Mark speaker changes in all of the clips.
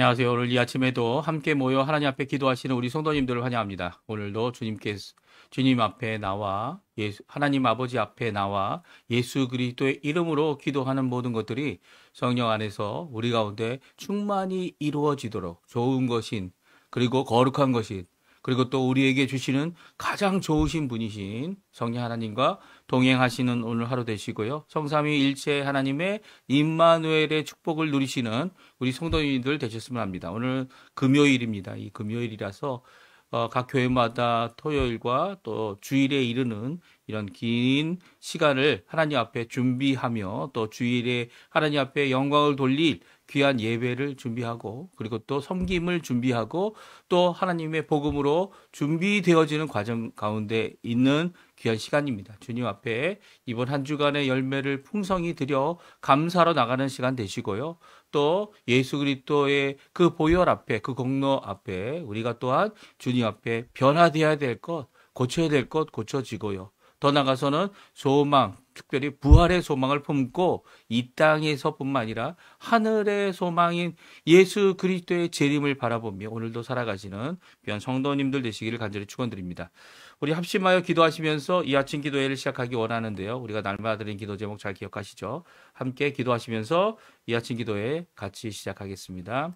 Speaker 1: 안녕하세요. 오늘 이 아침에도 함께 모여 하나님 앞에 기도하시는 우리 성도님들을 환영합니다. 오늘도 주님 앞에 나와 하나님 아버지 앞에 나와 예수 그리스도의 이름으로 기도하는 모든 것들이 성령 안에서 우리 가운데 충만히 이루어지도록 좋은 것인 그리고 거룩한 것인 그리고 또 우리에게 주시는 가장 좋으신 분이신 성령 하나님과 동행하시는 오늘 하루 되시고요. 성삼위일체 하나님의 임마누엘의 축복을 누리시는 우리 성도님들 되셨으면 합니다. 오늘 금요일입니다. 이 금요일이라서 각 교회마다 토요일과 또 주일에 이르는 이런 긴 시간을 하나님 앞에 준비하며 또 주일에 하나님 앞에 영광을 돌릴 귀한 예배를 준비하고 그리고 또 섬김을 준비하고 또 하나님의 복음으로 준비되어지는 과정 가운데 있는 귀한 시간입니다. 주님 앞에 이번 한 주간의 열매를 풍성히 드려 감사로 나가는 시간 되시고요. 또 예수 그리스도의 그 보혈 앞에 그 공로 앞에 우리가 또한 주님 앞에 변화되어야 될 것, 고쳐야 될 것 고쳐지고요. 더 나아가서는 소망, 특별히 부활의 소망을 품고 이 땅에서뿐만 아니라 하늘의 소망인 예수 그리스도의 재림을 바라보며 오늘도 살아가시는 귀한 성도님들 되시기를 간절히 축원드립니다. 우리 합심하여 기도하시면서 이 아침 기도회를 시작하기 원하는데요. 우리가 날마다 드린 기도 제목 잘 기억하시죠? 함께 기도하시면서 이 아침 기도회 같이 시작하겠습니다.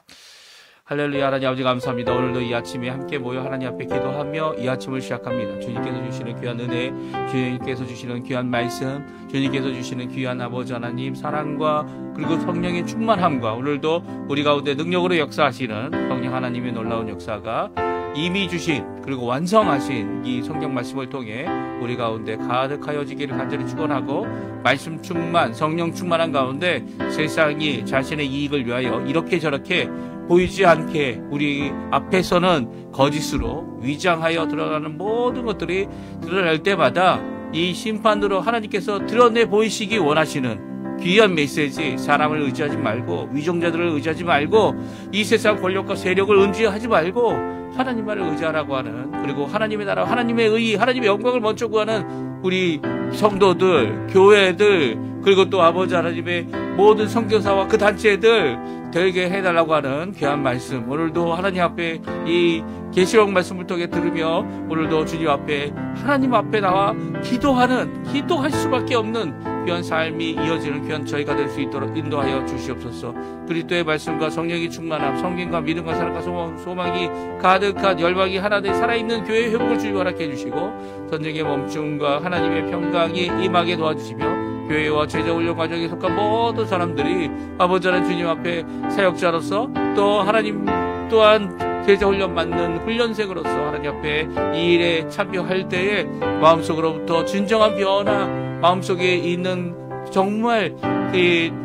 Speaker 1: 할렐루야. 하나님 아버지 감사합니다. 오늘도 이 아침에 함께 모여 하나님 앞에 기도하며 이 아침을 시작합니다. 주님께서 주시는 귀한 은혜, 주님께서 주시는 귀한 말씀, 주님께서 주시는 귀한 아버지 하나님 사랑과 그리고 성령의 충만함과 오늘도 우리 가운데 능력으로 역사하시는 성령 하나님의 놀라운 역사가 이미 주신 그리고 완성하신 이 성경 말씀을 통해 우리 가운데 가득하여지기를 간절히 축원하고 말씀 충만, 성령 충만한 가운데 세상이 자신의 이익을 위하여 이렇게 저렇게 보이지 않게 우리 앞에서는 거짓으로 위장하여 들어가는 모든 것들이 드러날 때마다 이 심판으로 하나님께서 드러내 보이시기 원하시는 귀한 메시지, 사람을 의지하지 말고 위정자들을 의지하지 말고 이 세상 권력과 세력을 의지하지 말고 하나님만을 의지하라고 하는 그리고 하나님의 나라, 하나님의 의, 하나님의 영광을 먼저 구하는 우리 성도들, 교회들 그리고 또 아버지 하나님의 모든 선교사와 그 단체들 되게 해달라고 하는 귀한 말씀 오늘도 하나님 앞에 이 계시록 말씀을 통해 들으며 오늘도 주님 앞에 하나님 앞에 나와 기도할 수밖에 없는 귀한 삶이 이어지는 귀한 저희가 될 수 있도록 인도하여 주시옵소서. 그리스도의 말씀과 성령이 충만함, 성경과 믿음과 사랑과 소망이 가득한 열방이 하나 되 살아있는 교회의 회복을 주님 허락해 주시고 전쟁의 멈춤과 하나님의 평강이 임하게 도와주시며 교회와 제자 훈련 과정에 속한 모든 사람들이 아버지 하나님 주님 앞에 사역자로서 또 하나님 또한 제자 훈련 받는 훈련생으로서 하나님 앞에 이 일에 참여할 때에 마음속으로부터 진정한 변화, 마음속에 있는 정말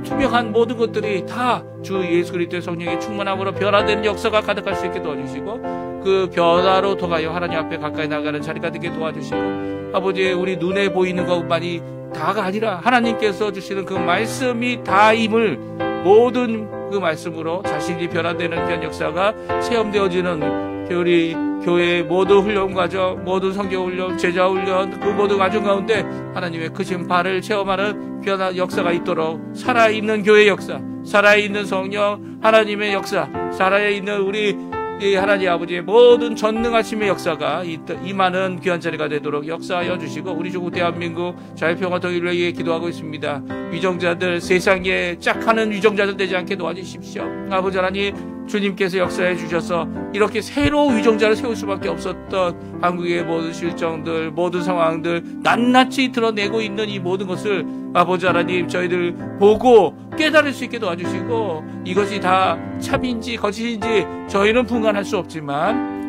Speaker 1: 투명한 모든 것들이 다 주 예수 그리스도의 성령의 충만함으로 변화되는 역사가 가득할 수 있게 도와주시고 그 변화로 통하여 하나님 앞에 가까이 나가는 자리가 되게 도와주시고 아버지 우리 눈에 보이는 것만이 다가 아니라 하나님께서 주시는 그 말씀이 다임을 모든 그 말씀으로 자신이 변화되는 그런 역사가 체험되어지는 우리 교회의 모든 훈련 과정, 모든 성경 훈련, 제자 훈련 그 모든 과정 가운데 하나님의 크신 발을 체험하는 변화 역사가 있도록 살아있는 교회 역사, 살아있는 성령 하나님의 역사, 살아있는 우리 하나님 아버지의 모든 전능하심의 역사가 임하는 귀한 자리가 되도록 역사하여 주시고 우리 조국 대한민국 자유평화 통일을 위해 기도하고 있습니다. 위정자들 세상에 짝하는 위정자들 되지 않게 도와주십시오. 아버지 하나님 주님께서 역사해 주셔서 이렇게 새로운 위정자를 세울 수밖에 없었던 한국의 모든 실정들 모든 상황들 낱낱이 드러내고 있는 이 모든 것을 아버지 하나님 저희들 보고 깨달을 수 있게 도와주시고 이것이 다 참인지 거짓인지 저희는 분간할 수 없지만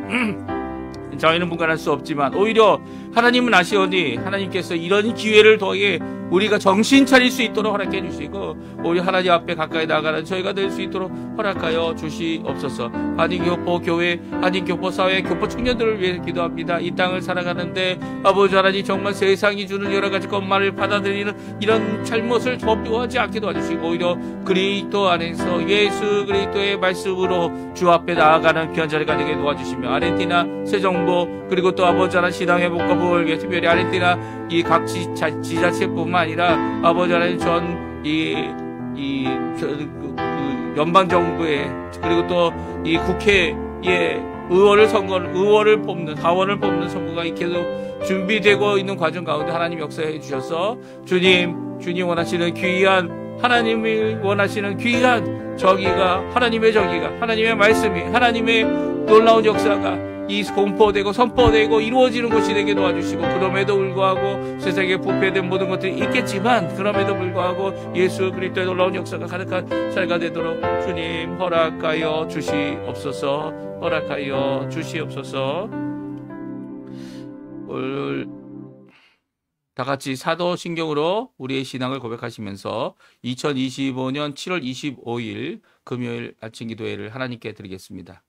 Speaker 1: 오히려 하나님은 아시오니 하나님께서 이런 기회를 통해 우리가 정신 차릴 수 있도록 허락해 주시고 우리 하나님 앞에 가까이 나가는 저희가 될 수 있도록 허락하여 주시옵소서. 한인교포 교회, 한인교포 사회, 교포 청년들을 위해서 기도합니다. 이 땅을 살아가는데 아버지 하나님 정말 세상이 주는 여러 가지 것만을 받아들이는 이런 잘못을 범하지 않게 도와주시고 오히려 그리스도 안에서 예수 그리스도의 말씀으로 주 앞에 나아가는 귀한 자리가 되게 도와주시며 아르헨티나 새정부 그리고 또 아버지 하나님 신앙회복과 부흥을 위해 특별히 아르헨티나 이 각 지자체뿐만 아니라 아버지 하나님 전 이 그 연방 정부에 그리고 또 이 국회에 의원을 뽑는 하원을 뽑는 선거가 계속 준비되고 있는 과정 가운데 하나님 역사해 주셔서 주님 원하시는 귀한 하나님이 원하시는 귀한 정의가 하나님의 말씀이 하나님의 놀라운 역사가 이 공포되고 선포되고 이루어지는 것이 되게 도와주시고 그럼에도 불구하고 세상에 부패된 모든 것들이 있겠지만 그럼에도 불구하고 예수 그리스도의 놀라운 역사가 가득한 살가 되도록 주님 허락하여 주시옵소서. 오늘 다 같이 사도신경으로 우리의 신앙을 고백하시면서 2025년 7월 25일 금요일 아침 기도회를 하나님께 드리겠습니다.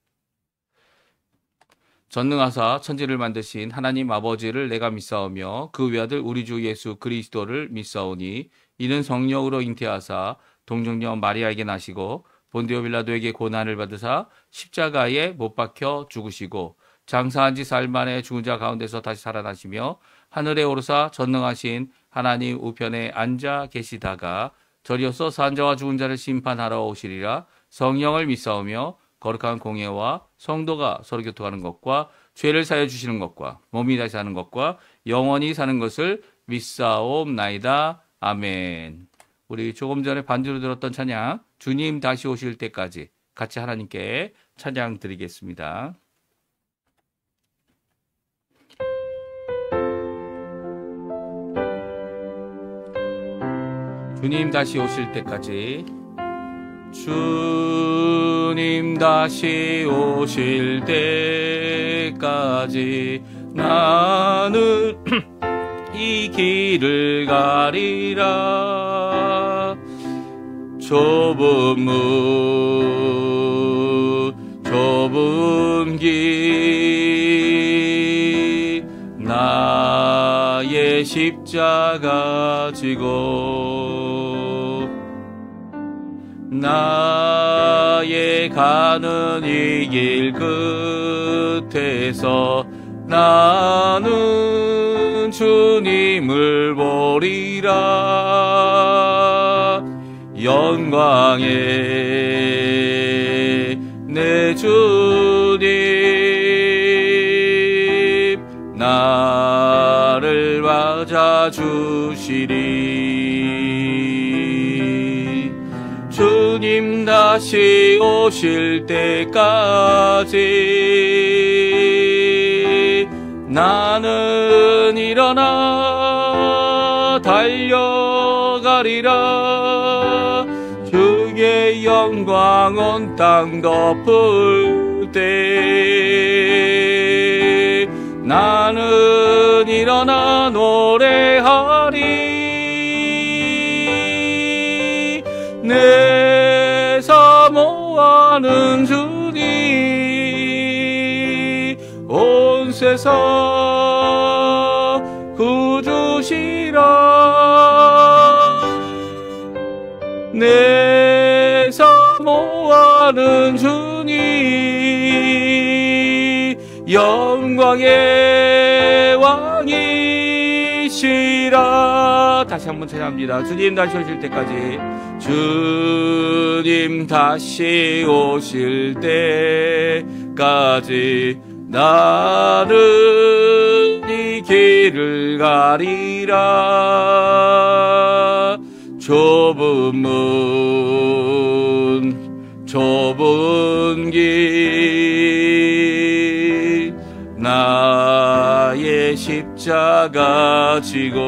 Speaker 1: 전능하사 천지를 만드신 하나님 아버지를 내가 믿사오며 그 외아들 우리 주 예수 그리스도를 믿사오니 이는 성령으로 잉태하사 동정녀 마리아에게 나시고 본디오 빌라도에게 고난을 받으사 십자가에 못 박혀 죽으시고 장사한 지 사흘 만에 죽은 자 가운데서 다시 살아나시며 하늘에 오르사 전능하신 하나님 우편에 앉아 계시다가 저리어서 산 자와 죽은 자를 심판하러 오시리라. 성령을 믿사오며 거룩한 공예와 성도가 서로 교통하는 것과 죄를 사여 주시는 것과 몸이 다시 사는 것과 영원히 사는 것을 믿사옵나이다. 아멘. 우리 조금 전에 반주로 들었던 찬양 주님 다시 오실 때까지 같이 하나님께 찬양 드리겠습니다. 주님 다시 오실 때까지 주님 다시 오실 때까지 나는 이 길을 가리라. 좁은 길 나의 십자가 지고 나의 가는 이 길 끝에서 나는 주님을 보리라. 영광의 내 주님 나를 맞아주시리. 주님 다시 오실 때까지 나는 일어나 달려가리라. 주의 영광 온 땅 덮을 때 나는 일어나 노래하리. 내 사모하는 주님 온 세상 구주시라. 내 사모하는 주님 영광의 왕이시라. 다시 한번 찬양합니다. 주님 다시 오실 때까지 주님 다시 오실 때까지 나는 이 길을 가리라. 좁은 길 나의 십자가 지고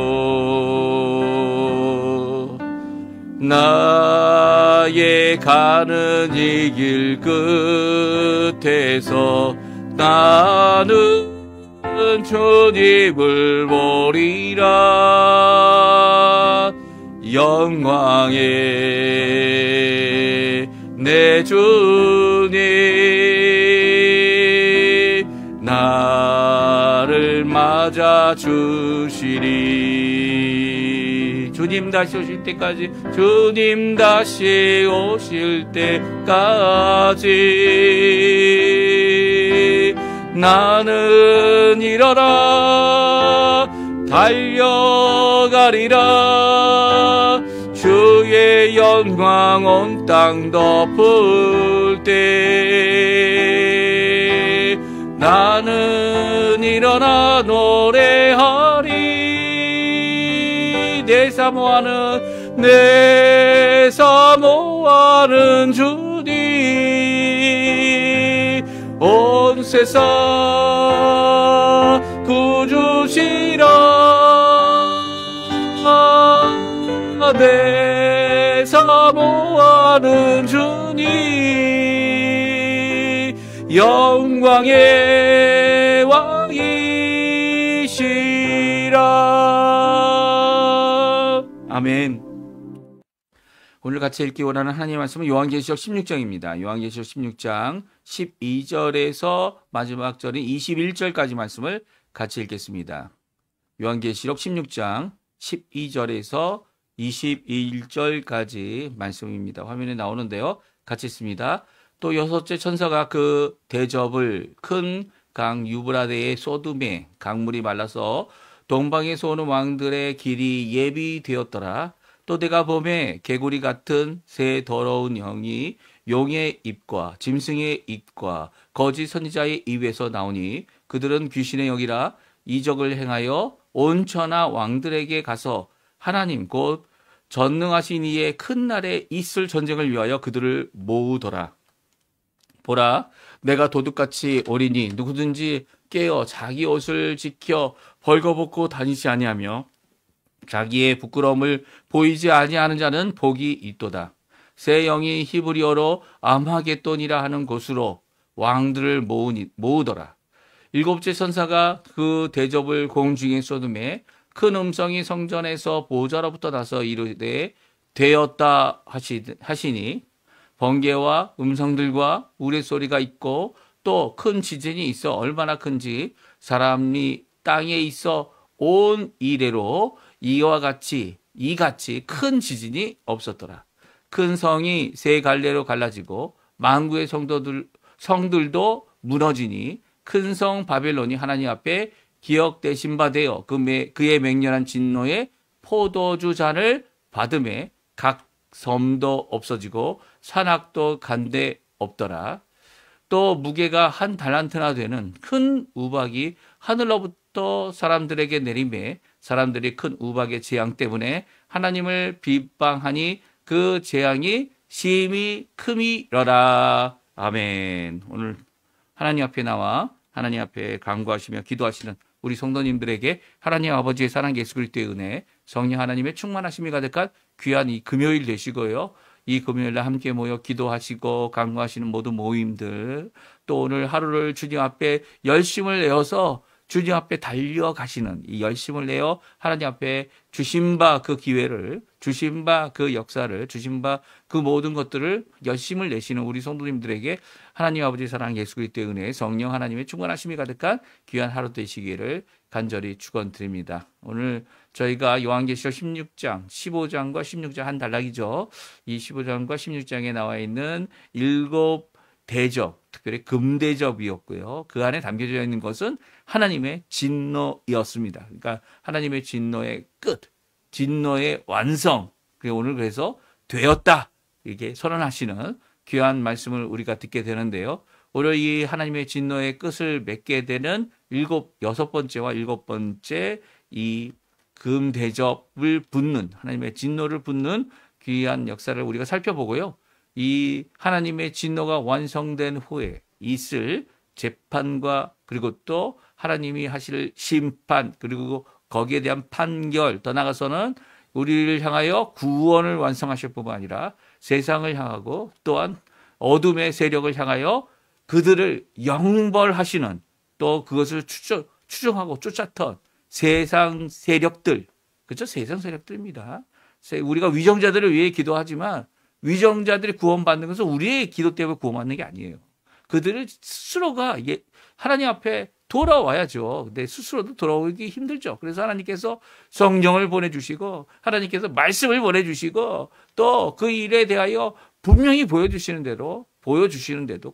Speaker 1: 나의 가는 이 길 끝에서 나는 주님을 보리라. 영광의 내 주님 나를 맞아주시리. 주님 다시 오실 때까지 주님 다시 오실 때까지 나는 일어나 달려가리라. 주의 영광 온 땅 덮을 때 나는 일어나 노래하리. 내 사모하는 주님 온 세상 구주시라. 내 사모하는 주님 영광의 왕이시라. 아멘. 오늘 같이 읽기 원하는 하나님의 말씀은 요한계시록 16장입니다. 요한계시록 16장 12절에서 마지막 절인 21절까지 말씀을 같이 읽겠습니다. 요한계시록 16장 12절에서 21절까지 말씀입니다. 화면에 나오는데요. 같이 읽습니다. 또 여섯째 천사가 그 대접을 큰 강 유브라데의 소돔에 강물이 말라서 동방에서 오는 왕들의 길이 예비되었더라. 또 내가 보매 개구리 같은 새 더러운 영이 용의 입과 짐승의 입과 거짓 선지자의 입에서 나오니 그들은 귀신의 영이라 이적을 행하여 온 천하 왕들에게 가서 하나님 곧 전능하신 이의 큰 날에 있을 전쟁을 위하여 그들을 모으더라. 보라, 내가 도둑같이 오리니 누구든지 깨어 자기 옷을 지켜 벌거벗고 다니지 아니하며 자기의 부끄러움을 보이지 아니하는 자는 복이 있도다. 새 영이 히브리어로 암하겟돈이라 하는 곳으로 왕들을 모으더라. 일곱째 천사가 그 대접을 공중에 쏟음에 큰 음성이 성전에서 보좌로부터 나서 이르되 되었다 하시니 번개와 음성들과 우레소리가 있고 또 큰 지진이 있어 얼마나 큰지 사람이 땅에 있어 온 이래로 이같이 큰 지진이 없었더라. 큰 성이 세 갈래로 갈라지고 만구의 성들도 무너지니 큰 성 바벨론이 하나님 앞에 기억되신 바 되어 그의 맹렬한 진노의 포도주 잔을 받음에 각 섬도 없어지고 산악도 간데 없더라. 또 무게가 한 달란트나 되는 큰 우박이 하늘로부터 사람들에게 내림에 사람들이 큰 우박의 재앙 때문에 하나님을 비방하니 그 재앙이 심히 큼이러라. 아멘. 오늘 하나님 앞에 나와 하나님 앞에 간구하시며 기도하시는 우리 성도님들에게 하나님 아버지의 사랑 예수 그리스도의 은혜, 성령 하나님의 충만하심이 가득한 귀한 이 금요일 되시고요. 이 금요일날 함께 모여 기도하시고 간구하시는 모든 모임들, 또 오늘 하루를 주님 앞에 열심을 내어서 주님 앞에 달려가시는 이 열심을 내어 하나님 앞에 주신 바 그 기회를, 주신 바 그 역사를, 주신 바 그 모든 것들을 열심을 내시는 우리 성도님들에게 하나님 아버지 사랑 예수 그리스도의 은혜, 성령 하나님의 충만하심이 가득한 귀한 하루 되시기를 간절히 축원드립니다. 오늘 저희가 요한계시록 16장, 15장과 16장 한 단락이죠. 이 15장과 16장에 나와 있는 7 대접, 특별히 금대접이었고요. 그 안에 담겨져 있는 것은 하나님의 진노였습니다. 그러니까 하나님의 진노의 끝, 진노의 완성. 오늘 그래서 되었다 이렇게 선언하시는 귀한 말씀을 우리가 듣게 되는데요. 오늘 이 하나님의 진노의 끝을 맺게 되는 6번째와 7번째 이 금대접을 붓는 하나님의 진노를 붓는 귀한 역사를 우리가 살펴보고요. 이 하나님의 진노가 완성된 후에 있을 재판과 그리고 또 하나님이 하실 심판 그리고 거기에 대한 판결, 더 나아가서는 우리를 향하여 구원을 완성하실 뿐만 아니라 세상을 향하고 또한 어둠의 세력을 향하여 그들을 영벌하시는, 또 그것을 추종하고 쫓았던 세상 세력들, 그렇죠? 세상 세력들입니다. 우리가 위정자들을 위해 기도하지만 위정자들이 구원받는 것은 우리의 기도 때문에 구원받는 게 아니에요. 그들을 스스로가 하나님 앞에 돌아와야죠. 근데 스스로도 돌아오기 힘들죠. 그래서 하나님께서 성령을 보내주시고 하나님께서 말씀을 보내주시고 또 그 일에 대하여 분명히 보여주시는데도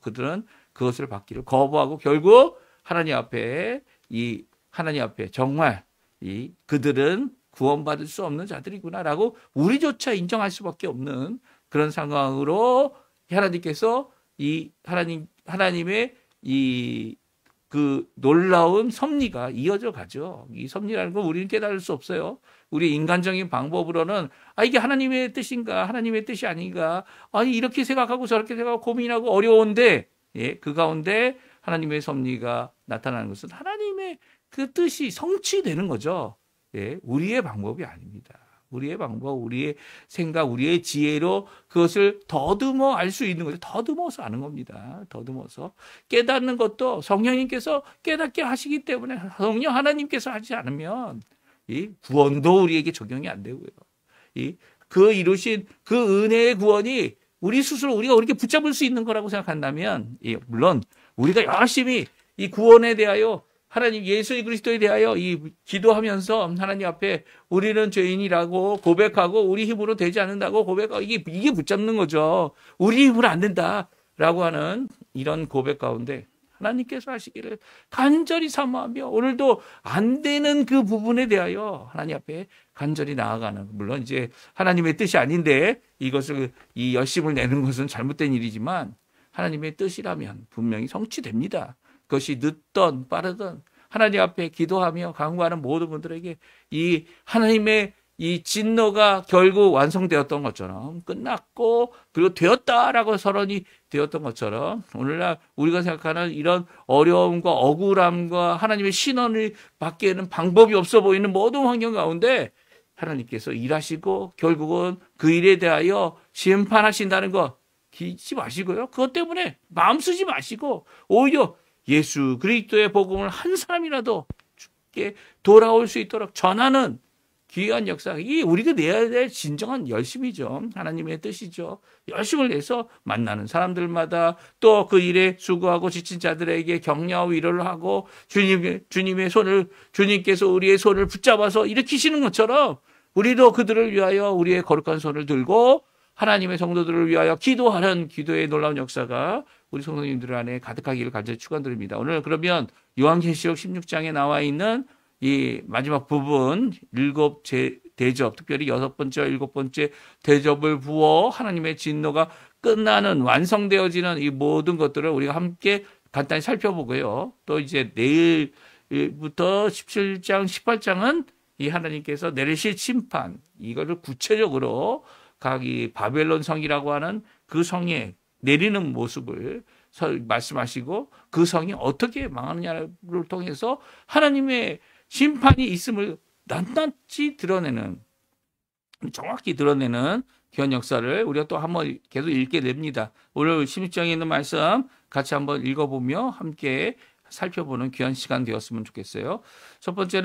Speaker 1: 그들은 그것을 받기를 거부하고 결국 하나님 앞에 정말 그들은 구원받을 수 없는 자들이구나라고 우리조차 인정할 수밖에 없는 그런 상황으로 하나님께서 이 하나님의 이 그 놀라운 섭리가 이어져 가죠. 이 섭리라는 걸 우리는 깨달을 수 없어요. 우리 인간적인 방법으로는 이게 하나님의 뜻인가, 하나님의 뜻이 아닌가, 이렇게 생각하고 저렇게 생각하고 고민하고 어려운데, 그 가운데 하나님의 섭리가 나타나는 것은 하나님의 그 뜻이 성취되는 거죠. 우리의 방법이 아닙니다. 우리의 방법, 우리의 생각, 우리의 지혜로 그것을 더듬어 알 수 있는 거죠. 더듬어서 아는 겁니다. 더듬어서. 깨닫는 것도 성령님께서 깨닫게 하시기 때문에 성령 하나님께서 하지 않으면 이 구원도 우리에게 적용이 안 되고요. 그 이루신 그 은혜의 구원이 우리 스스로 우리가 그렇게 붙잡을 수 있는 거라고 생각한다면, 물론 우리가 열심히 이 구원에 대하여 하나님 예수 그리스도에 대하여 이 기도하면서 하나님 앞에 우리는 죄인이라고 고백하고 우리 힘으로 되지 않는다고 고백하고 이게 붙잡는 거죠. 우리 힘으로 안 된다라고 하는 이런 고백 가운데 하나님께서 하시기를 간절히 사모하며 오늘도 안 되는 그 부분에 대하여 하나님 앞에 간절히 나아가는, 물론 이제 하나님의 뜻이 아닌데 이것을 이 열심을 내는 것은 잘못된 일이지만 하나님의 뜻이라면 분명히 성취됩니다. 그것이 늦던 빠르던 하나님 앞에 기도하며 간구하는 모든 분들에게 이 하나님의 이 진노가 결국 완성되었던 것처럼 끝났고 그리고 되었다라고 선언이 되었던 것처럼 오늘날 우리가 생각하는 이런 어려움과 억울함과 하나님의 신원을 받기에는 방법이 없어 보이는 모든 환경 가운데 하나님께서 일하시고 결국은 그 일에 대하여 심판하신다는 거 잊지 마시고요. 그것 때문에 마음 쓰지 마시고 오히려 예수 그리스도의 복음을 한 사람이라도 주께 돌아올 수 있도록 전하는 귀한 역사, 이게 우리가 내야 될 진정한 열심이죠. 하나님의 뜻이죠. 열심을 내서 만나는 사람들마다 또 그 일에 수고하고 지친 자들에게 격려하고 위로를 하고 주님의 손을, 주님께서 우리의 손을 붙잡아서 일으키시는 것처럼 우리도 그들을 위하여 우리의 거룩한 손을 들고 하나님의 성도들을 위하여 기도하는 기도의 놀라운 역사가 우리 성도님들 안에 가득하기를 간절히 축원드립니다. 오늘 그러면 요한계시록 16장에 나와 있는 이 마지막 부분 7 대접, 특별히 6번째와 7번째 대접을 부어 하나님의 진노가 끝나는 완성되어지는 이 모든 것들을 우리가 함께 간단히 살펴보고요. 또 이제 내일부터 17장, 18장은 이 하나님께서 내리실 심판, 이거를 구체적으로 각 이 바벨론 성이라고 하는 그 성에 내리는 모습을 말씀하시고 그 성이 어떻게 망하느냐를 통해서 하나님의 심판이 있음을 낱낱이 드러내는, 정확히 드러내는 귀한 역사를 우리가 또 한번 계속 읽게 됩니다. 오늘 16장에 있는 말씀 같이 한번 읽어보며 함께 살펴보는 귀한 시간 되었으면 좋겠어요. 첫 번째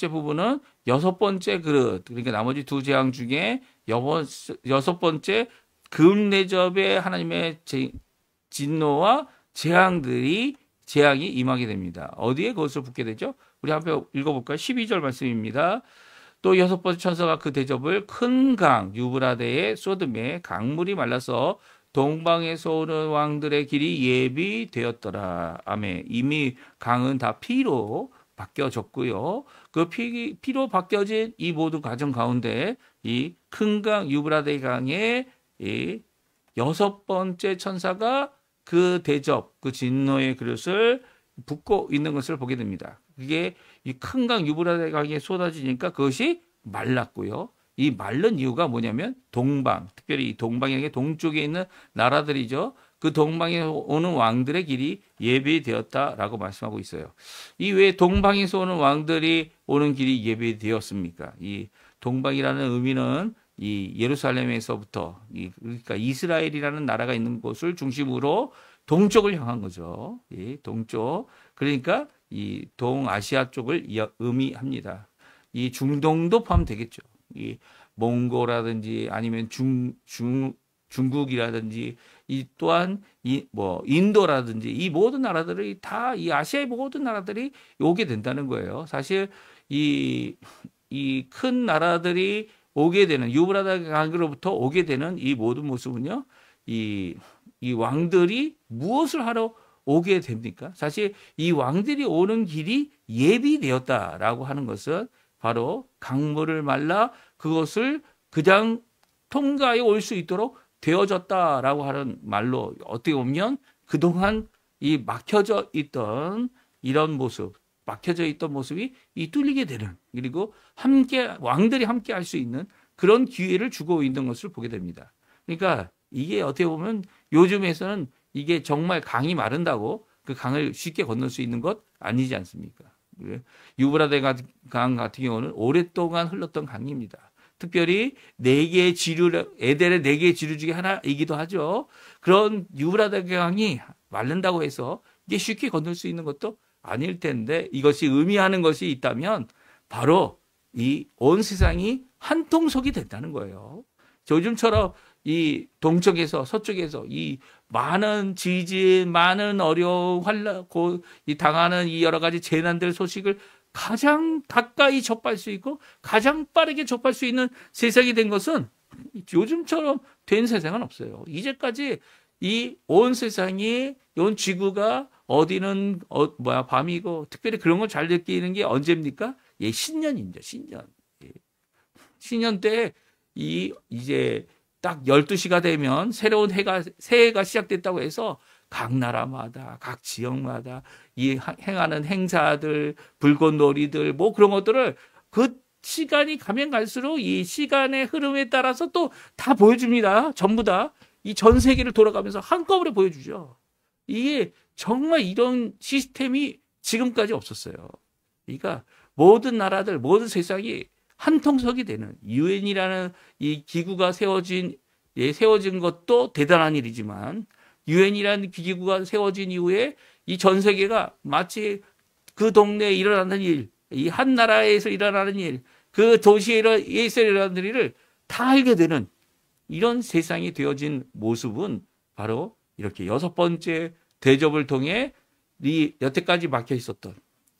Speaker 1: 부분은 6번째 그릇, 그러니까 나머지 2재앙 중에 6번째 금내접에 하나님의 진노와 재앙이 임하게 됩니다. 어디에 그것을 붓게 되죠? 우리 한번 읽어볼까요? 12절 말씀입니다. 또 6번째 천사가 그 대접을 큰 강 유브라데의 쏟음에 강물이 말라서 동방에서 오는 왕들의 길이 예비되었더라. 아멘. 이미 강은 다 피로 바뀌어졌고요. 그 피로 바뀌어진 이 모든 과정 가운데 이 큰 강 유브라데 강에 이 6번째 천사가 그 대접, 그 진노의 그릇을 붓고 있는 것을 보게 됩니다. 그게 이 큰 강 유브라데 강에 쏟아지니까 그것이 말랐고요. 이 마른 이유가 뭐냐면 동방, 특별히 이 동방에게 동쪽에 있는 나라들이죠. 그 동방에 오는 왕들의 길이 예비되었다라고 말씀하고 있어요. 이 왜 동방에서 오는 왕들이 오는 길이 예비되었습니까? 이 동방이라는 의미는 이 예루살렘에서부터 그러니까 이스라엘이라는 나라가 있는 곳을 중심으로 동쪽을 향한 거죠. 이 동쪽. 그러니까 이 동아시아 쪽을 의미합니다. 이 중동도 포함되겠죠. 이 몽고라든지 아니면 중국이라든지 이 또한 인도라든지 이 모든 나라들이 다 이 아시아의 모든 나라들이 오게 된다는 거예요. 사실 이 큰 나라들이 오게 되는 유브라데 강으로부터 오게 되는 이 모든 모습은요. 이 왕들이 무엇을 하러 오게 됩니까? 사실 이 왕들이 오는 길이 예비되었다라고 하는 것은 바로 강물을 말라 그것을 그냥 통과해 올 수 있도록 되어졌다라고 하는 말로 어떻게 보면 그동안 이 막혀져 있던 이런 모습, 막혀져 있던 모습이 이 뚫리게 되는, 그리고 함께 왕들이 함께 할 수 있는 그런 기회를 주고 있는 것을 보게 됩니다. 그러니까 이게 어떻게 보면 요즘에서는 이게 정말 강이 마른다고 그 강을 쉽게 건널 수 있는 것 아니지 않습니까? 유브라데 강 같은 경우는 오랫동안 흘렀던 강입니다. 특별히 네 개의 지류, 에델의 네 개의 지류 중에 하나이기도 하죠. 그런 유브라데 강이 마른다고 해서 이게 쉽게 건널 수 있는 것도 아닐 텐데, 이것이 의미하는 것이 있다면 바로 이 온 세상이 한 통속이 된다는 거예요. 요즘처럼 이 동쪽에서 서쪽에서 이 많은 지진, 많은 어려움, 환란, 이 당하는 이 여러 가지 재난들 소식을 가장 가까이 접할 수 있고 가장 빠르게 접할 수 있는 세상이 된 것은 요즘처럼 된 세상은 없어요. 이제까지 이 온 세상이, 온 지구가 어디는 밤이고, 특별히 그런 걸 잘 느끼는 게 언제입니까? 예, 신년입니다. 신년. 예. 신년 때 이제 딱 12시가 되면 새로운 새해가 시작됐다고 해서 각 나라마다, 각 지역마다 이 행하는 행사들, 불꽃놀이들, 뭐 그런 것들을 그 시간이 가면 갈수록 이 시간의 흐름에 따라서 또 다 보여줍니다. 전부 다. 이 전 세계를 돌아가면서 한꺼번에 보여주죠. 이게 정말 이런 시스템이 지금까지 없었어요. 그러니까 모든 나라들, 모든 세상이 한통속이 되는 유엔이라는 이 기구가 세워진 것도 대단한 일이지만, 유엔이라는 기구가 세워진 이후에 이 전 세계가 마치 그 동네에 일어나는 일, 이 한 나라에서 일어나는 일, 그 도시에서 일어나는 일을 다 알게 되는 이런 세상이 되어진 모습은 바로 이렇게 6번째 대접을 통해 여태까지 막혀 있었던,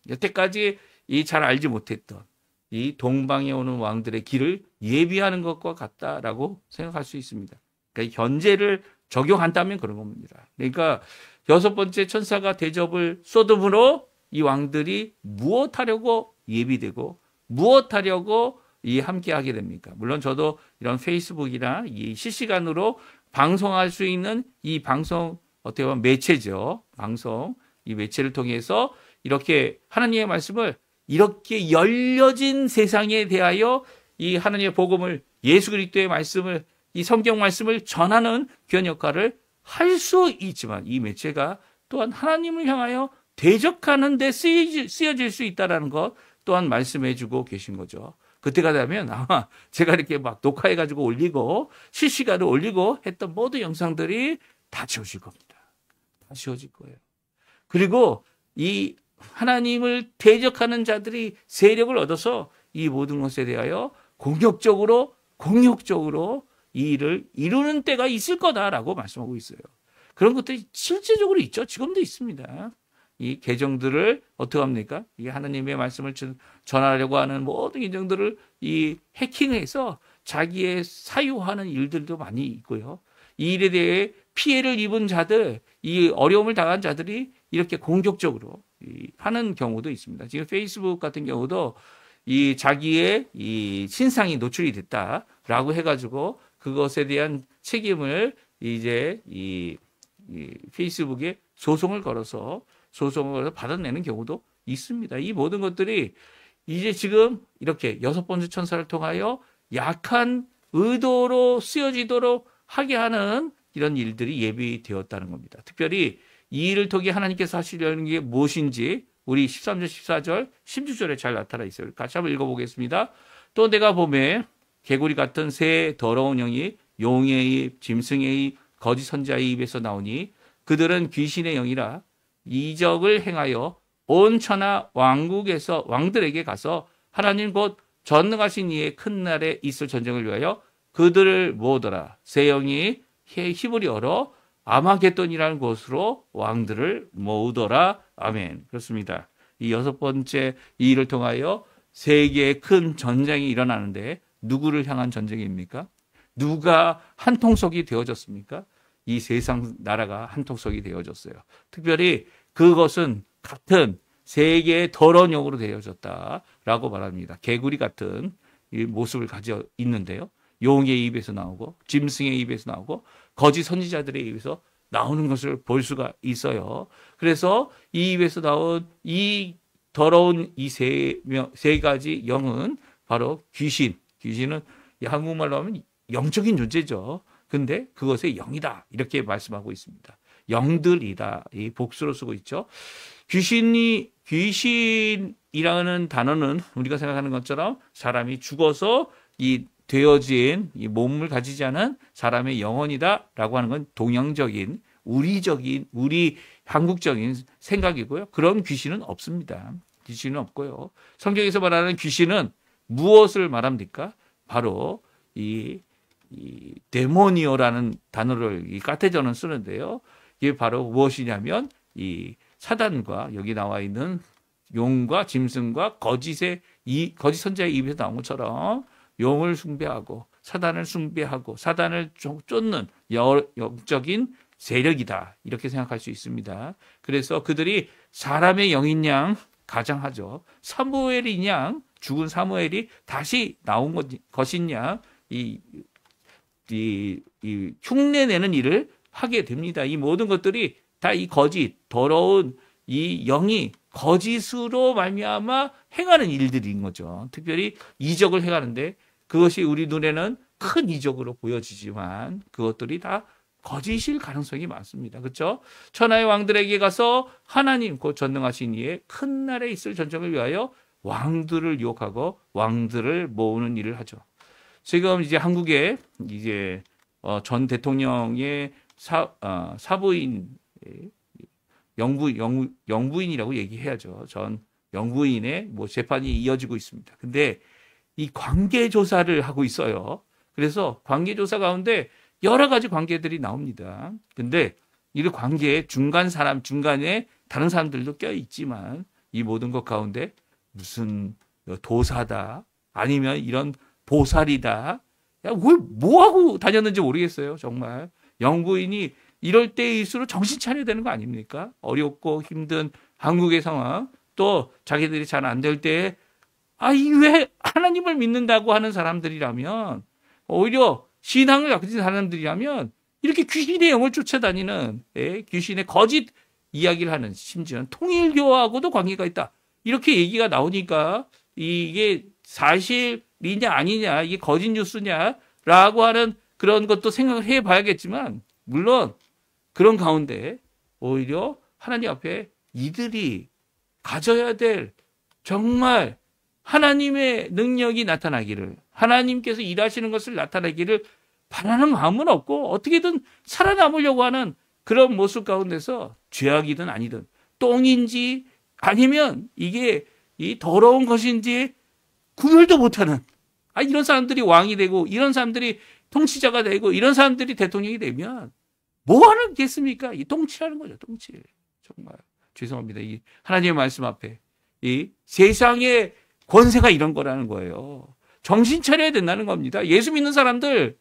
Speaker 1: 여태까지 잘 알지 못했던 이 동방에 오는 왕들의 길을 예비하는 것과 같다라고 생각할 수 있습니다. 그러니까 현재를 적용한다면 그런 겁니다. 그러니까 6번째 천사가 대접을 쏟음으로 이 왕들이 무엇하려고 예비되고 무엇하려고 함께하게 됩니까? 물론 저도 이런 페이스북이나 이 실시간으로 방송할 수 있는 이 방송, 어떻게 보면 매체죠. 방송, 이 매체를 통해서 이렇게 하나님의 말씀을 이렇게 열려진 세상에 대하여 이 하나님의 복음을, 예수 그리스도의 말씀을, 이 성경 말씀을 전하는 귀한 역할을 할 수 있지만, 이 매체가 또한 하나님을 향하여 대적하는 데 쓰여질 수 있다는 것 또한 말씀해 주고 계신 거죠. 그때가 되면 아마 제가 이렇게 막 녹화해가지고 올리고 실시간으로 올리고 했던 모든 영상들이 다 지워질 겁니다. 다 지워질 거예요. 그리고 이 하나님을 대적하는 자들이 세력을 얻어서 이 모든 것에 대하여 공격적으로 이 일을 이루는 때가 있을 거다라고 말씀하고 있어요. 그런 것들이 실제적으로 있죠. 지금도 있습니다. 이 계정들을 어떻게 합니까? 이 하나님의 말씀을 전하려고 하는 모든 계정들을 이 해킹해서 자기의 사유하는 일들도 많이 있고요. 이 일에 대해 피해를 입은 자들, 이 어려움을 당한 자들이 이렇게 공격적으로 하는 경우도 있습니다. 지금 페이스북 같은 경우도 이 자기의 이 신상이 노출이 됐다라고 해가지고 그것에 대한 책임을 이제 이 페이스북에 소송을 걸어서 받아내는 경우도 있습니다. 이 모든 것들이 이제 지금 이렇게 6번째 천사를 통하여 약한 의도로 쓰여지도록 하게 하는 이런 일들이 예비되었다는 겁니다. 특별히 이 일을 통해 하나님께서 하시려는 게 무엇인지 우리 13절, 14절, 16절에 잘 나타나 있어요. 같이 한번 읽어보겠습니다. 또 내가 보매 개구리 같은 새 더러운 영이 용의 입, 짐승의 입, 거짓 선자의 입에서 나오니 그들은 귀신의 영이라 이적을 행하여 온 천하 왕국에서 왕들에게 가서 하나님 곧 전능하신 이의 큰 날에 있을 전쟁을 위하여 그들을 모으더라. 새 영이 히브리어로 아마겟돈이라는 곳으로 왕들을 모으더라. 아멘. 그렇습니다. 이 6번째 이 일을 통하여 세계의 큰 전쟁이 일어나는데 누구를 향한 전쟁입니까? 누가 한통속이 되어졌습니까? 이 세상 나라가 한통속이 되어졌어요. 특별히 그것은 같은 세계의 더러운 영으로 되어졌다라고 라고 말합니다. 개구리 같은 이 모습을 가져 있는데요. 용의 입에서 나오고 짐승의 입에서 나오고 거짓 선지자들의 입에서 나오는 것을 볼 수가 있어요. 그래서 이 입에서 나온 이 더러운 이 세 가지 영은 바로 귀신. 귀신은 한국말로 하면 영적인 존재죠. 근데 그것의 영이다. 이렇게 말씀하고 있습니다. 영들이다. 이 복수로 쓰고 있죠. 귀신이라는 단어는 우리가 생각하는 것처럼 사람이 죽어서 이 되어진 이 몸을 가지지 않은 사람의 영혼이다라고 하는 건 동양적인 우리 한국적인 생각이고요. 그런 귀신은 없습니다. 귀신은 없고요. 성경에서 말하는 귀신은 무엇을 말합니까? 바로 이 데모니오라는 단어를 이 카테전은 쓰는데요. 이게 바로 무엇이냐면 이 사단과 여기 나와 있는 용과 짐승과 거짓 선지자의 입에서 나온 것처럼 용을 숭배하고 사단을 숭배하고 사단을 쫓는 영적인 세력이다. 이렇게 생각할 수 있습니다. 그래서 그들이 사람의 영인 양 가장하죠. 사무엘인 양, 죽은 사무엘이 다시 나온 것인 양, 이 흉내내는 일을 하게 됩니다. 이 모든 것들이 다 이 거짓, 더러운 이 영이 거짓으로 말미암아 행하는 일들인 거죠. 특별히 이적을 행하는데 그것이 우리 눈에는 큰 이적으로 보여지지만 그것들이 다 거짓일 가능성이 많습니다. 그렇죠? 천하의 왕들에게 가서 하나님 곧 전능하신 이의 큰 날에 있을 전쟁을 위하여 왕들을 유혹하고 왕들을 모으는 일을 하죠. 지금 이제 한국에 이제 전 대통령의 사부인 영부인이라고 얘기해야죠. 전 영부인의 재판이 이어지고 있습니다. 근데 이 관계 조사를 하고 있어요. 그래서 관계 조사 가운데 여러 가지 관계들이 나옵니다. 근데 이 관계에 중간에 다른 사람들도 껴 있지만 이 모든 것 가운데 무슨 도사다 아니면 이런 보살이다. 뭐 하고 다녔는지 모르겠어요. 정말 영부인이 이럴 때일수록 정신 차려야 되는 거 아닙니까? 어렵고 힘든 한국의 상황 또 자기들이 잘 안 될 때 왜 하나님을 믿는다고 하는 사람들이라면 오히려 신앙을 가진 사람들이라면 이렇게 귀신의 영을 쫓아다니는 귀신의 거짓 이야기를 하는 심지어는 통일교하고도 관계가 있다. 이렇게 얘기가 나오니까 이게 사실이냐 아니냐 이게 거짓 뉴스냐라고 하는 그런 것도 생각을 해봐야겠지만 물론 그런 가운데 오히려 하나님 앞에 이들이 가져야 될 정말 하나님의 능력이 나타나기를 하나님께서 일하시는 것을 나타나기를 바라는 마음은 없고 어떻게든 살아남으려고 하는 그런 모습 가운데서 죄악이든 아니든 똥인지 아니면 이게 이 더러운 것인지 구별도 못하는 이런 사람들이 왕이 되고 이런 사람들이 통치자가 되고 이런 사람들이 대통령이 되면 뭐 하겠습니까? 이 통치라는 거죠. 통치. 정말 죄송합니다. 이 하나님의 말씀 앞에 이 세상의 권세가 이런 거라는 거예요. 정신 차려야 된다는 겁니다. 예수 믿는 사람들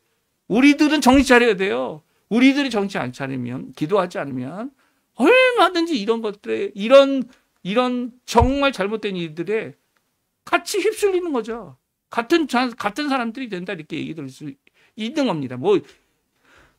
Speaker 1: 우리들은 정신 차려야 돼요. 우리들이 정신 안 차리면 기도하지 않으면 얼마든지 이런 것들에 이런 정말 잘못된 일들에 같이 휩쓸리는 거죠. 같은 사람들이 된다 이렇게 얘기 들을 수 있는 겁니다.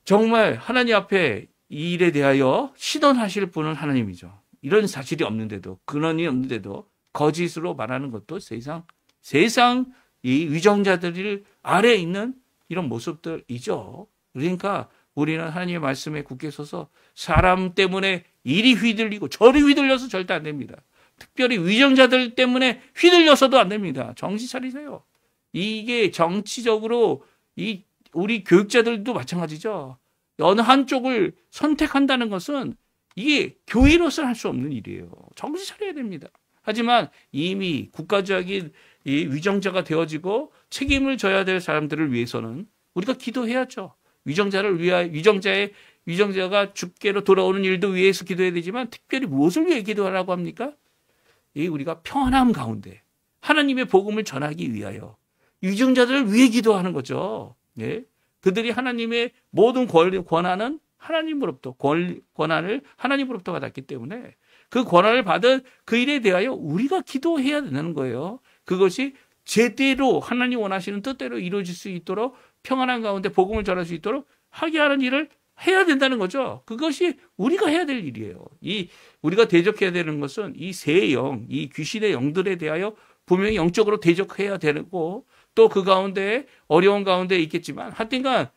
Speaker 1: 정말 하나님 앞에 이 일에 대하여 시don하실 분은 하나님이죠. 이런 사실이 없는데도 근원이 없는데도 거짓으로 말하는 것도 세상 이 위정자들 아래에 있는 이런 모습들이죠. 그러니까 우리는 하나님의 말씀에 굳게 서서 사람 때문에 이리 휘둘리고 저리 휘둘려서 절대 안 됩니다. 특별히 위정자들 때문에 휘둘려서도 안 됩니다. 정신 차리세요. 이게 정치적으로 우리 교육자들도 마찬가지죠. 어느 한쪽을 선택한다는 것은 이게 교회로서는 할 수 없는 일이에요. 정신 차려야 됩니다. 하지만 이미 국가적인 이 위정자가 되어지고 책임을 져야 될 사람들을 위해서는 우리가 기도해야죠. 위정자가 죽게로 돌아오는 일도 위해서 기도해야 되지만 특별히 무엇을 위해 기도하라고 합니까? 우리가 평안함 가운데 하나님의 복음을 전하기 위하여 위정자들을 위해 기도하는 거죠. 예? 그들이 하나님의 모든 권한은 권한을 하나님으로부터 받았기 때문에 그 권한을 받은 그 일에 대하여 우리가 기도해야 되는 거예요. 그것이 제대로 하나님 원하시는 뜻대로 이루어질 수 있도록 평안한 가운데 복음을 전할 수 있도록 하게 하는 일을 해야 된다는 거죠. 그것이 우리가 해야 될 일이에요. 우리가 대적해야 되는 것은 이 새 영, 이 귀신의 영들에 대하여 분명히 영적으로 대적해야 되고 또 그 가운데 어려운 가운데 있겠지만 하여튼간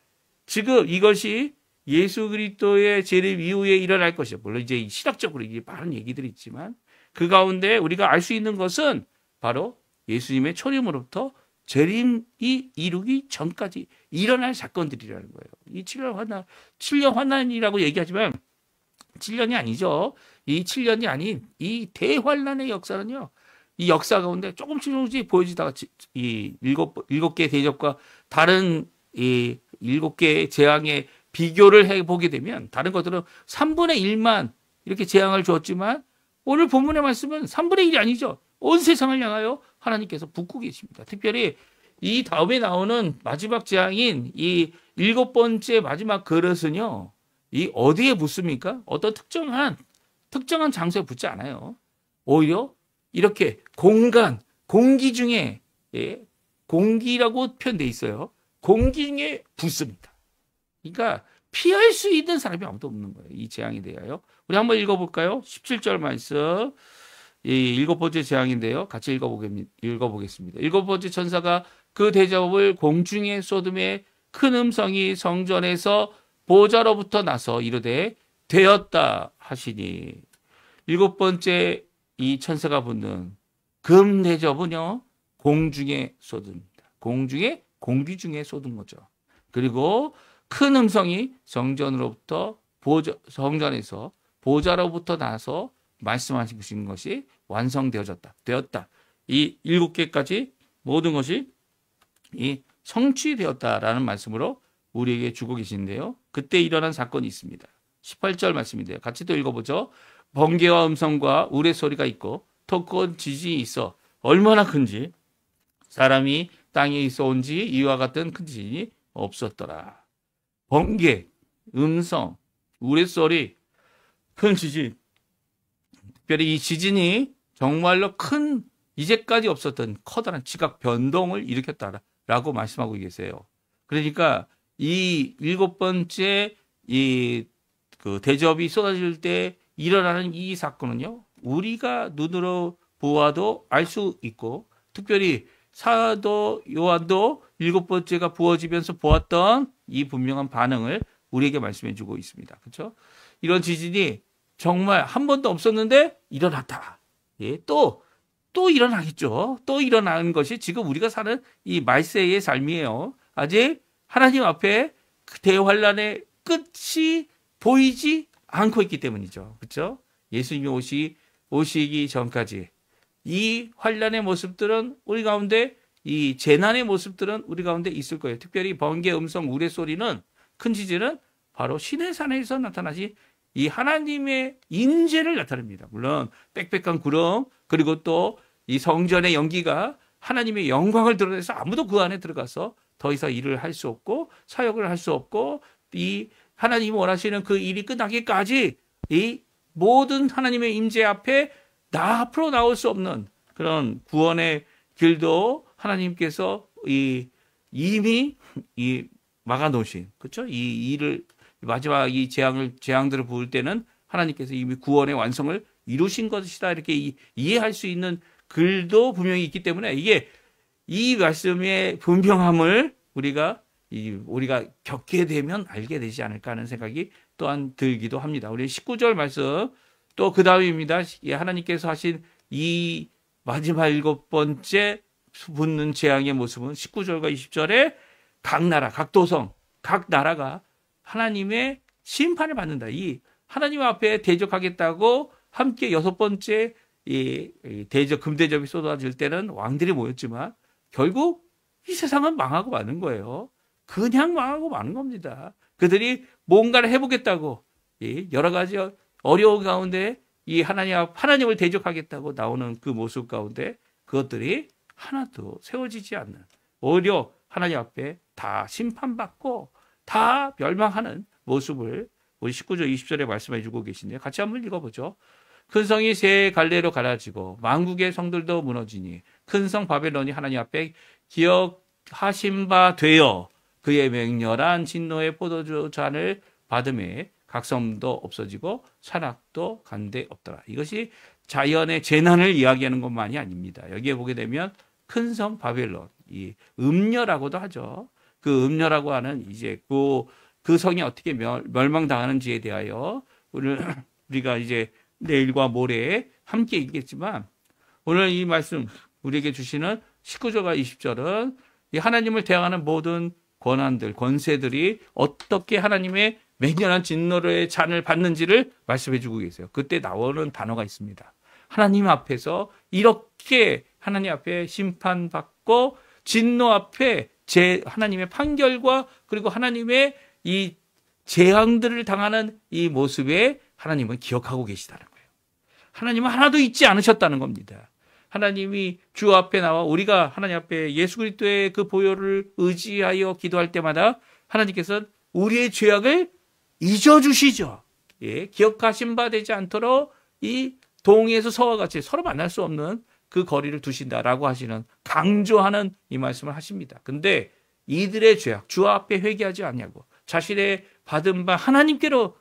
Speaker 1: 지금 이것이 예수 그리스도의 재림 이후에 일어날 것이죠. 물론 이제 신학적으로 이게 많은 얘기들이 있지만 그 가운데 우리가 알 수 있는 것은 바로 예수님의 초림으로부터 재림이 이루기 전까지 일어날 사건들이라는 거예요. 이 7년 환난이라고 얘기하지만 7년이 아니죠. 이 7년이 아닌 이 대환난의 역사는요. 이 역사 가운데 조금씩 보여지다가 이 일곱 개 대접과 다른 이 7개의 재앙의 비교를 해보게 되면 다른 것들은 3분의 1만 이렇게 재앙을 주었지만 오늘 본문의 말씀은 3분의 1이 아니죠. 온 세상을 향하여 하나님께서 붓고 계십니다. 특별히 이 다음에 나오는 마지막 재앙인 이 7번째 마지막 그릇은요. 이 어디에 붓습니까? 어떤 특정한 장소에 붓지 않아요. 오히려 이렇게 공기 중에 공기라고 표현되어 있어요. 공기 중에 붓습니다. 그러니까 피할 수 있는 사람이 아무도 없는 거예요. 이 재앙에 대하여. 우리 한번 읽어볼까요? 17절 말씀. 이 7번째 재앙인데요. 같이 읽어보겠습니다. 7번째 천사가 그 대접을 공중에 쏟음에 큰 음성이 성전에서 보좌로부터 나서 이르되 되었다 하시니 7번째 이 천사가 붙는 금 대접은요. 공중에 쏟습니다. 공기 중에 쏟은 거죠. 그리고 큰 음성이 성전에서 보좌로부터 나서 말씀하신 것이 완성되었다. 이 7개까지 모든 것이 이 성취되었다라는 말씀으로 우리에게 주고 계시는데요. 그때 일어난 사건이 있습니다. 18절 말씀인데요. 같이 또 읽어보죠. 번개와 음성과 우레소리가 있고 더 큰 지진이 있어 얼마나 큰지 사람이 땅에 있어 온지 이와 같은 큰 지진이 없었더라. 번개, 음성, 우레소리, 큰 지진. 특별히 이 지진이 정말로 큰 이제까지 없었던 커다란 지각 변동을 일으켰다라고 말씀하고 계세요. 그러니까 이 7번째 그 대접이 쏟아질 때 일어나는 이 사건은요. 우리가 눈으로 보아도 알 수 있고 특별히 사도 요한도 7번째가 부어지면서 보았던 이 분명한 반응을 우리에게 말씀해 주고 있습니다. 그렇죠? 이런 지진이 정말 한 번도 없었는데 일어났다. 예, 또 일어나겠죠. 또 일어나는 것이 지금 우리가 사는 이 말세의 삶이에요. 아직 하나님 앞에 그 대환란의 끝이 보이지 않고 있기 때문이죠. 그렇죠? 예수님이 오시기 전까지 이 환란의 모습들은 우리 가운데 이 재난의 모습들은 우리 가운데 있을 거예요. 특별히 번개, 음성, 우레소리는 큰 지진은 바로 시내산에서 나타나지 이 하나님의 임재를 나타냅니다. 물론 빽빽한 구름 그리고 또 이 성전의 연기가 하나님의 영광을 드러내서 아무도 그 안에 들어가서 더 이상 일을 할 수 없고 사역을 할 수 없고 이 하나님이 원하시는 그 일이 끝나기까지 이 모든 하나님의 임재 앞에 앞으로 나올 수 없는 그런 구원의 길도 하나님께서 이미 막아놓으신 그렇죠? 이 일을 마지막 이 재앙들을 부을 때는 하나님께서 이미 구원의 완성을 이루신 것이다 이렇게 이해할 수 있는 글도 분명히 있기 때문에 이게 이 말씀의 분명함을 우리가 겪게 되면 알게 되지 않을까 하는 생각이 또한 들기도 합니다. 우리 19절 말씀 또 그 다음입니다. 하나님께서 하신 이 마지막 7번째 붙는 재앙의 모습은 19절과 20절에 각 나라, 각 도성, 각 나라가 하나님의 심판을 받는다. 이 하나님 앞에 대적하겠다고 함께 6번째 금대접이 쏟아질 때는 왕들이 모였지만 결국 이 세상은 망하고 마는 거예요. 그냥 망하고 마는 겁니다. 그들이 뭔가를 해보겠다고 여러 가지 어려운 가운데 이 하나님을 대적하겠다고 나오는 그 모습 가운데 그것들이 하나도 세워지지 않는 오히려 하나님 앞에 다 심판받고 다 멸망하는 모습을 우리 19절 20절에 말씀해 주고 계신데요. 같이 한번 읽어보죠. 큰 성이 새 갈래로 갈라지고 만국의 성들도 무너지니 큰 성 바벨론이 하나님 앞에 기억하신 바 되어 그의 맹렬한 진노의 포도주 잔을 받음에 각 섬도 없어지고 산악도 간데 없더라. 이것이 자연의 재난을 이야기하는 것만이 아닙니다. 여기에 보게 되면 큰 성 바벨론, 이 음녀라고도 하죠. 그 음녀라고 하는 이제 그 성이 어떻게 멸망당하는지에 대하여 오늘 우리가 이제 내일과 모레 함께 읽겠지만 오늘 이 말씀 우리에게 주시는 19절과 20절은 이 하나님을 대항하는 모든 권한들, 권세들이 어떻게 하나님의 맹렬한 진노의 잔을 받는지를 말씀해 주고 계세요. 그때 나오는 단어가 있습니다. 하나님 앞에서 이렇게 하나님 앞에 심판받고 진노 앞에 하나님의 판결과 그리고 하나님의 이 재앙들을 당하는 이 모습에 하나님은 기억하고 계시다는 거예요. 하나님은 하나도 잊지 않으셨다는 겁니다. 하나님이 주 앞에 나와 우리가 하나님 앞에 예수 그리스도의 그 보혈을 의지하여 기도할 때마다 하나님께서 우리의 죄악을 잊어주시죠. 예, 기억하신 바 되지 않도록 이 동에서 서와 같이 서로 만날 수 없는 그 거리를 두신다라고 하시는 강조하는 이 말씀을 하십니다. 근데 이들의 죄악, 주 앞에 회개하지 않냐고 자신의 받은 바 하나님께로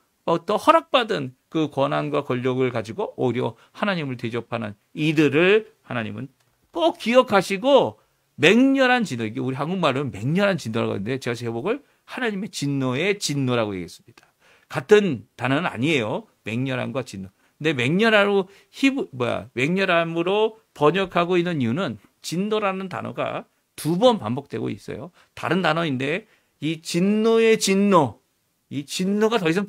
Speaker 1: 또 허락받은 그 권한과 권력을 가지고 오히려 하나님을 대접하는 이들을 하나님은 꼭 기억하시고 맹렬한 진노, 이게 우리 한국말은 맹렬한 진노라고 하는데 제가 제목을 하나님의 진노의 진노라고 얘기했습니다. 같은 단어는 아니에요. 맹렬함과 진노. 근데 맹렬함으로 번역하고 있는 이유는 진노라는 단어가 2번 반복되고 있어요. 다른 단어인데 이 진노의 진노, 이 진노가 더 이상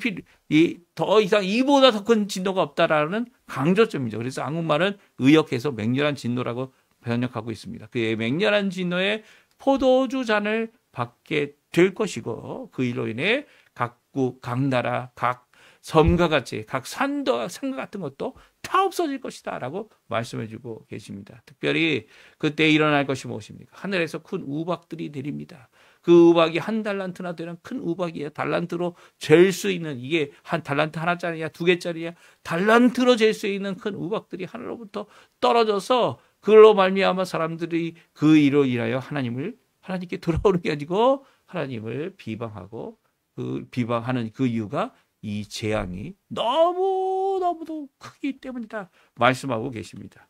Speaker 1: 이보다 더 큰 진노가 없다라는 강조점이죠. 그래서 한국말은 의역해서 맹렬한 진노라고 번역하고 있습니다. 그의 맹렬한 진노의 포도주 잔을 받게 될 것이고 그 일로 인해 각국, 각 나라, 각 섬과 같이 각 산과 같은 것도 다 없어질 것이다 라고 말씀해 주고 계십니다. 특별히 그때 일어날 것이 무엇입니까? 하늘에서 큰 우박들이 내립니다. 그 우박이 한 달란트나 되는 큰 우박이에요. 달란트로 잴 수 있는, 이게 한 달란트 하나짜리야, 2개짜리야, 달란트로 잴 수 있는 큰 우박들이 하늘로부터 떨어져서 그걸로 말미암아 사람들이 그 일로 인하여 하나님께 돌아오는 게 아니고 하나님을 비방하고 그 비방하는 그 이유가 이 재앙이 너무너무도 크기 때문이다 말씀하고 계십니다.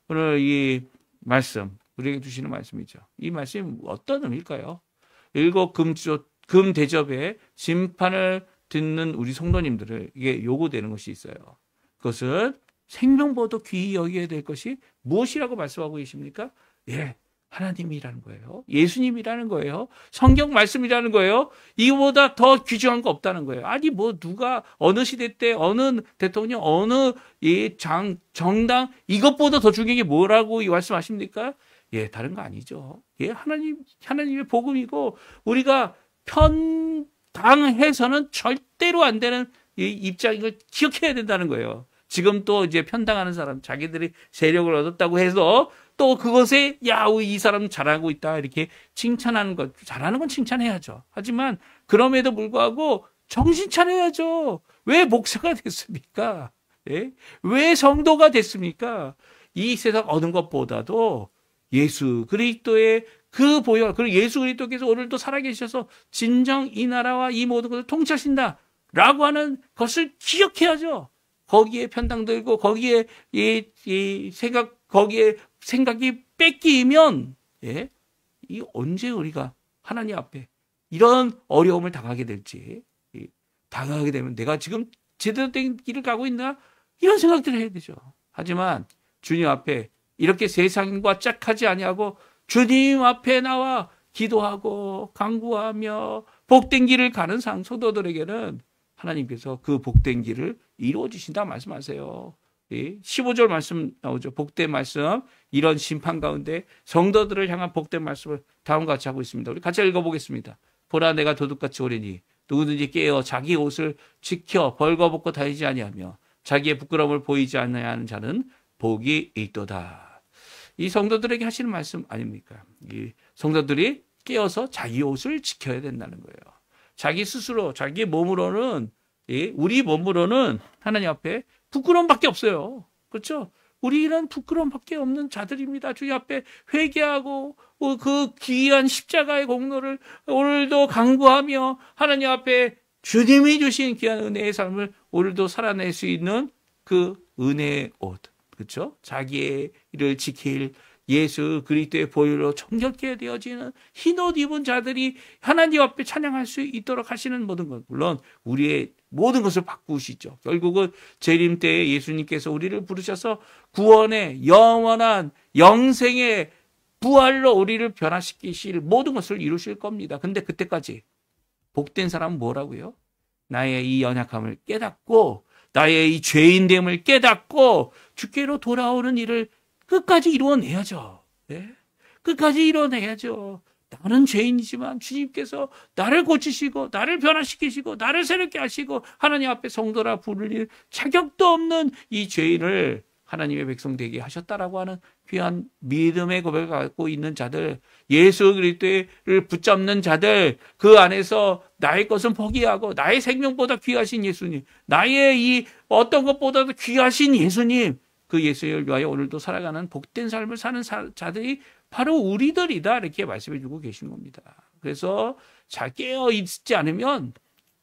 Speaker 1: 오늘 이 말씀, 우리에게 주시는 말씀이죠. 이 말씀이 어떤 의미일까요? 7 금 대접의 심판을 듣는 우리 성도님들을 이게 요구되는 것이 있어요. 그것은 생명보도 귀히 여겨야 될 것이 무엇이라고 말씀하고 계십니까? 예, 하나님이라는 거예요. 예수님이라는 거예요. 성경 말씀이라는 거예요. 이거보다 더 귀중한 거 없다는 거예요. 아니 뭐 누가 어느 시대 때 어느 대통령 어느 정당 이것보다 더 중요한 게 뭐라고 말씀하십니까? 예, 다른 거 아니죠. 예, 하나님의 복음이고 우리가 편당해서는 절대로 안 되는 이 입장인 걸 기억해야 된다는 거예요. 지금 또 이제 편당하는 사람, 자기들이 세력을 얻었다고 해서 또 그것에 이 사람 잘하고 있다 이렇게 칭찬하는 것, 잘하는 건 칭찬해야죠. 하지만 그럼에도 불구하고 정신 차려야죠. 왜 목사가 됐습니까? 예? 왜 성도가 됐습니까? 이 세상 어느 것보다도 예수 그리스도의 그 보혈, 그리고 예수 그리스도께서 오늘도 살아계셔서 진정 이 나라와 이 모든 것을 통치하신다라고 하는 것을 기억해야죠. 거기에 편당 들고 거기에 거기에 생각이 뺏기면 이 언제 우리가 하나님 앞에 이런 어려움을 당하게 될지, 당하게 되면 내가 지금 제대로 된 길을 가고 있나 이런 생각들을 해야 되죠. 하지만 주님 앞에 이렇게 세상과 짝하지 아니하고 주님 앞에 나와 기도하고 간구하며 복된 길을 가는 성도들에게는 하나님께서 그 복된 길을 이루어 주신다 말씀하세요. 15절 말씀 나오죠. 복된 말씀, 이런 심판 가운데 성도들을 향한 복된 말씀을 다음과 같이 하고 있습니다. 우리 같이 읽어보겠습니다. 보라, 내가 도둑같이 오리니 누구든지 깨어 자기 옷을 지켜 벌거벗고 다니지 아니하며 자기의 부끄러움을 보이지 않아야 하는 자는 복이 있도다. 이 성도들에게 하시는 말씀 아닙니까? 이 성도들이 깨어서 자기 옷을 지켜야 된다는 거예요. 자기 스스로, 자기 몸으로는, 우리 몸으로는 하나님 앞에 부끄러움밖에 없어요. 그렇죠? 우리는 부끄러움밖에 없는 자들입니다. 주님 앞에 회개하고 그 귀한 십자가의 공로를 오늘도 간구하며 하나님 앞에 주님이 주신 귀한 은혜의 삶을 오늘도 살아낼 수 있는 그 은혜의 옷, 그렇죠? 자기의 일을 지킬 예수 그리스도의 보혈로 정결케 되어지는 흰옷 입은 자들이 하나님 앞에 찬양할 수 있도록 하시는 모든 것, 물론 우리의 모든 것을 바꾸시죠. 결국은 재림 때에 예수님께서 우리를 부르셔서 구원의 영원한 영생의 부활로 우리를 변화시키실 모든 것을 이루실 겁니다. 근데 그때까지 복된 사람은 뭐라고요? 나의 이 연약함을 깨닫고 나의 이 죄인됨을 깨닫고 주께로 돌아오는 일을 끝까지 이루어내야죠. 네? 끝까지 이루어내야죠. 나는 죄인이지만 주님께서 나를 고치시고 나를 변화시키시고 나를 새롭게 하시고 하나님 앞에 성도라 부를 자격도 없는 이 죄인을 하나님의 백성 되게 하셨다라고 하는 귀한 믿음의 고백을 갖고 있는 자들, 예수 그리스도를 붙잡는 자들, 그 안에서 나의 것은 포기하고 나의 생명보다 귀하신 예수님, 나의 이 어떤 것보다도 귀하신 예수님, 그 예수를 위하여 오늘도 살아가는 복된 삶을 사는 자들이 바로 우리들이다, 이렇게 말씀해 주고 계신 겁니다. 그래서 잘 깨어 있지 않으면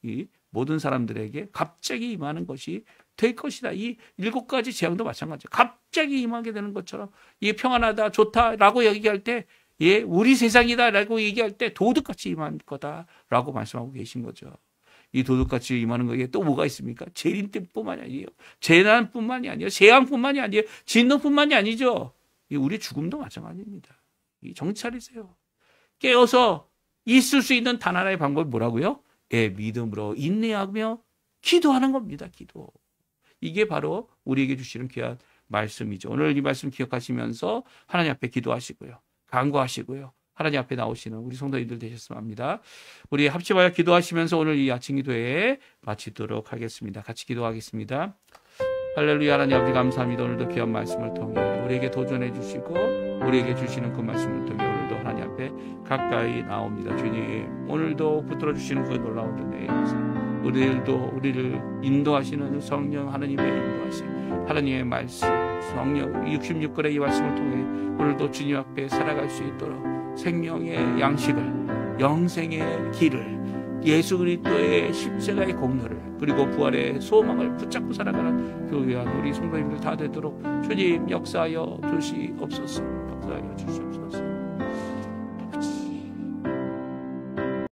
Speaker 1: 이 모든 사람들에게 갑자기 임하는 것이 될 것이다. 이 7가지 재앙도 마찬가지예요. 갑자기 임하게 되는 것처럼 이 평안하다, 좋다라고 얘기할 때 우리 세상이다라고 얘기할 때 도둑같이 임할 거다라고 말씀하고 계신 거죠. 이 도둑같이 임하는 거에 또 뭐가 있습니까? 재림 때뿐만이 아니에요. 재난뿐만이 아니에요. 재앙뿐만이 아니에요. 진노뿐만이 아니죠. 우리 죽음도 마찬가지입니다. 정신 차리세요. 깨어서 있을 수 있는 단 하나의 방법이 뭐라고요? 믿음으로 인내하며 기도하는 겁니다. 기도. 이게 바로 우리에게 주시는 귀한 말씀이죠. 오늘 이 말씀 기억하시면서 하나님 앞에 기도하시고요. 간구하시고요. 하나님 앞에 나오시는 우리 성도님들 되셨으면 합니다. 우리 합심하여 기도하시면서 오늘 이 아침 기도회 마치도록 하겠습니다. 같이 기도하겠습니다. 할렐루야. 하나님 아버지 감사합니다. 오늘도 귀한 말씀을 통해 우리에게 도전해 주시고 우리에게 주시는 그 말씀을 통해 오늘도 하나님 앞에 가까이 나옵니다. 주님, 오늘도 붙들어 주시는 그 놀라운 은혜의 역사, 우리를 인도하시는 성령 하나님의 인도하심, 하나님의 말씀, 성령 66권의 이 말씀을 통해 오늘도 주님 앞에 살아갈 수 있도록 생명의 양식을, 영생의 길을, 예수 그리스도의 십자가의 공로를, 그리고 부활의 소망을 붙잡고 살아가는 그 위한 우리 성도님들 다 되도록 주님 역사하여 주시옵소서. 역사하여 주시옵소서.